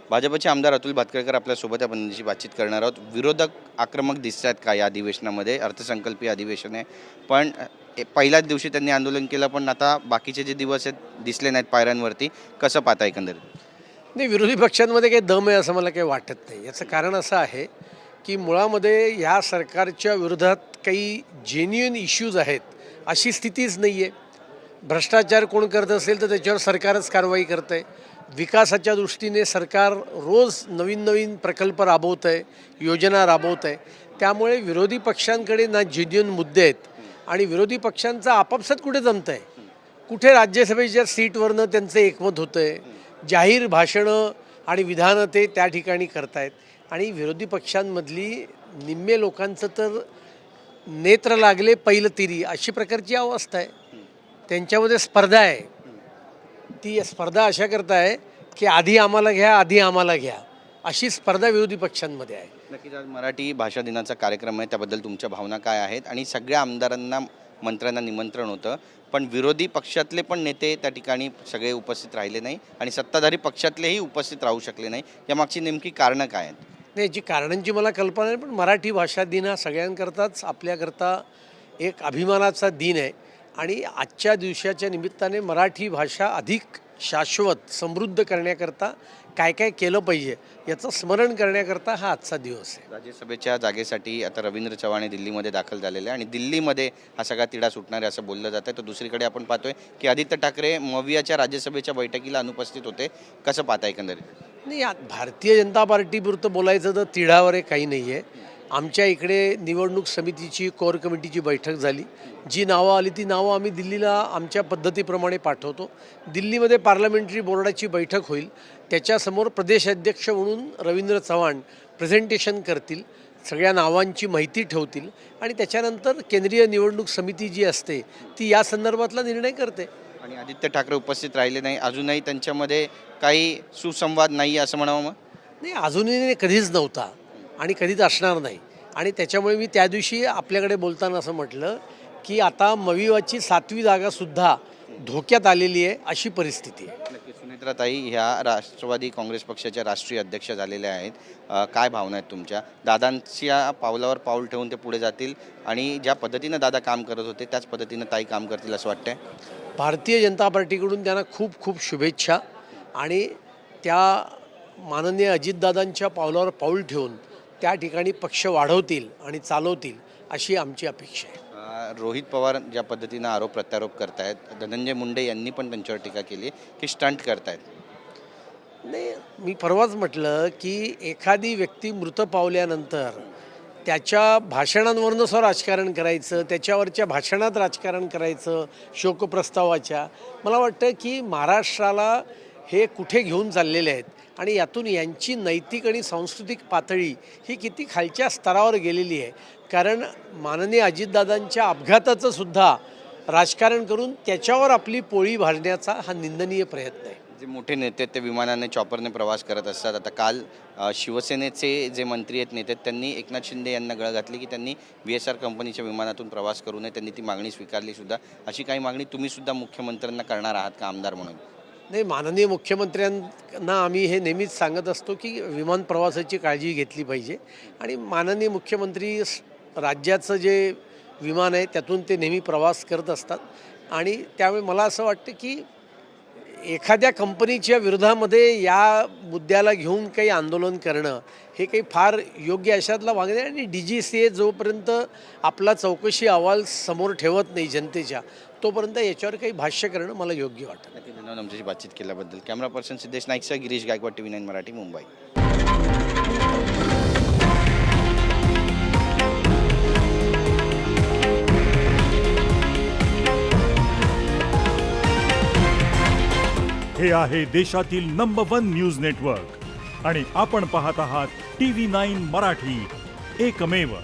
भाजपचे आमदार अतुल भातखळकर आपल्यासोबत आपण त्यांची बातचीत करणार आहोत. विरोधक आक्रमक दिसत आहेत का या अधिवेशनामध्ये? अर्थसंकल्पीय अधिवेशन आहे, पण पहिल्याच दिवशी त्यांनी आंदोलन केलं, पण आता बाकीचे जे दिवस आहेत दिसले नाहीत पायऱ्यांवरती. कसं पाहता एकंदरीत? नाही, विरोधी पक्षांमध्ये काही दम आहे असं मला काही वाटत नाही. याचं कारण असं आहे की मुळामध्ये ह्या सरकारच्या विरोधात काही जेन्युइन इश्यूज आहेत अशी स्थितीच नाही आहे. भ्रष्टाचार कोण करत असेल तर त्याच्यावर सरकारच कारवाई करतं आहे. विकासाच्या दृष्टीने सरकार रोज नवीन नवीन प्रकल्प राबवतं आहे, योजना राबवतं आहे. त्यामुळे विरोधी पक्षांकडे ना जेन्युइन मुद्दे आहेत आणि विरोधी पक्षांचं आपापसात कुठे जमतं आहे. कुठे राज्यसभेच्या सीटवरनं त्यांचं एकमत होतं आहे. जाहीर भाषणं आणि विधानं ते त्या ठिकाणी करतायत आणि विरोधी पक्षांमधली निम्मे लोकांचं तर नेत्र लागले पहिलं तिरी अशी प्रकारची अवस्था आहे. त्यांच्यामध्ये स्पर्धा आहे. ती स्पर्धा अशा करता आहे की आधी आम्हाला घ्या, आधी आम्हाला घ्या, अशी स्पर्धा विरोधी पक्षांमध्ये आहे. नक्कीच आज मराठी भाषा दिनाचा कार्यक्रम आहे, त्याबद्दल तुमच्या भावना काय आहेत? आणि सगळ्या आमदारांना मंत्र्यांना निमंत्रण होतं, पण विरोधी पक्षातले पण नेते त्या ठिकाणी सगळे उपस्थित राहिले नाही आणि सत्ताधारी पक्षातलेही उपस्थित राहू शकले नाही. यामागची नेमकी कारणं काय आहेत? नाही, जी कारणांची मला कल्पना आहे, पण मराठी भाषा दिन हा सगळ्यांकरताच आपल्याकरता एक अभिमानाचा दिन आहे आणि आजच्या दिवसाच्या निमित्ताने मराठी भाषा अधिक शाश्वत समृद्ध करण्याकरता काय काय केलं पाहिजे याचं स्मरण करण्याकरता हा आजचा दिवस आहे. राज्यसभेच्या जागेसाठी आता रवींद्र चव्हाण हे दिल्लीमध्ये दाखल झालेले आहे आणि दिल्लीमध्ये हा सगळा तिढा सुटणार आहे असं बोललं जातं. तर दुसरीकडे आपण पाहतोय की आदित्य ठाकरे मवियाच्या राज्यसभेच्या बैठकीला अनुपस्थित होते. कसं पाहता एकंदरीत? नाही, भारतीय जनता पार्टीपुरतं बोलायचं तर तिढावर काही नाही आहे. आमच्या इकडे निवडणूक समितीची कोर कमिटीची बैठक झाली. जी नावं आली ती नावं आम्ही दिल्लीला आमच्या पद्धतीप्रमाणे पाठवतो. दिल्लीमध्ये पार्लमेंटरी बोर्डाची बैठक होईल. त्याच्यासमोर प्रदेशाध्यक्ष म्हणून रवींद्र चव्हाण प्रेझेंटेशन करतील, सगळ्या नावांची माहिती ठेवतील आणि त्याच्यानंतर केंद्रीय निवडणूक समिती जी असते ती या संदर्भातला निर्णय करते. आणि आदित्य ठाकरे उपस्थित राहिले नाही, अजूनही त्यांच्यामध्ये काही सुसंवाद नाही असं म्हणावं मग? नाही, अजूनही कधीच नव्हता आणि कधीच असणार नाही. आणि त्याच्यामुळे मी त्या दिवशी आपल्याकडे बोलताना असं म्हटलं की आता मविवाची 7वी जागासुद्धा धोक्यात आलेली आहे अशी परिस्थिती आहे. नक्की. सुनेत्राताई ह्या राष्ट्रवादी काँग्रेस पक्षाच्या राष्ट्रीय अध्यक्ष झालेल्या आहेत. काय भावना आहेत तुमच्या? दादांच्या पावलावर पाऊल ठेवून ते पुढे जातील आणि ज्या पद्धतीनं दादा काम करत होते त्याच पद्धतीनं ताई काम करतील असं वाटतंय? भारतीय जनता पार्टीकडून त्यांना खूप खूप शुभेच्छा आणि त्या माननीय अजितदादांच्या पावलावर पाऊल ठेवून त्या ठिकाणी पक्ष वाढवतील आणि चालवतील अशी आमची अपेक्षा आहे. रोहित पवार ज्या पद्धतीनं आरोप प्रत्यारोप करतायत, धनंजय मुंडे यांनी पण त्यांच्यावर टीका केली की स्टंट करतायत. नाही, मी परवाच म्हटलं की एखादी व्यक्ती मृत पावल्यानंतर त्याच्या भाषणांवरनं राजकारण करायचं, त्याच्यावरच्या भाषणात राजकारण करायचं, शोकप्रस्तावाच्या. मला वाटतं की महाराष्ट्राला हे कुठे घेऊन चाललेले आहेत आणि यातून यांची नैतिक आणि सांस्कृतिक पातळी ही किती खालच्या स्तरावर गेलेली आहे. कारण माननीय अजितदादांच्या अपघाताचं सुद्धा राजकारण करून त्याच्यावर आपली पोळी भाजण्याचा हा निंदनीय प्रयत्न आहे. जे मोठे नेते आहेत ते विमानाने चॉपरने प्रवास करत असतात. आता काल शिवसेनेचे जे मंत्री आहेत नेते त्यांनी एकनाथ शिंदे यांना गळ घातली की त्यांनी VSR कंपनीच्या विमानातून प्रवास करू नये. त्यांनी ती मागणी स्वीकारली सुद्धा. अशी काही मागणी तुम्ही सुद्धा मुख्यमंत्र्यांना करणार आहात का आमदार म्हणून? नाही, माननीय मुख्यमंत्र्यांना आम्ही हे नेहमीच सांगत असतो की विमान प्रवासाची काळजी घेतली पाहिजे आणि माननीय मुख्यमंत्री राज्याचं जे विमान आहे त्यातून ते नेहमी प्रवास करत असतात आणि त्यामुळे मला असं वाटतं की एखाद्या कंपनीच्या विरोधामध्ये या मुद्द्याला घेऊन काही आंदोलन करणं हे काही फार योग्य अशातला भाग नाही. आणि DGCA जोपर्यंत आपला चौकशी अहवाल समोर ठेवत नाही जनतेच्या, तोपर्यंत याच्यावर काही भाष्य करणं मला योग्य वाटतं. धन्यवाद आमच्याशी बातचीत केल्याबद्दल. कॅमेरा पर्सन सिद्धेश नाईकसह गिरीश गायकवाड, TV9 मराठी, मुंबई. हे आहे देशातील नंबर 1 न्यूज नेटवर्क आणि आपण पाहत आहात TV9 मराठी, एकमेव.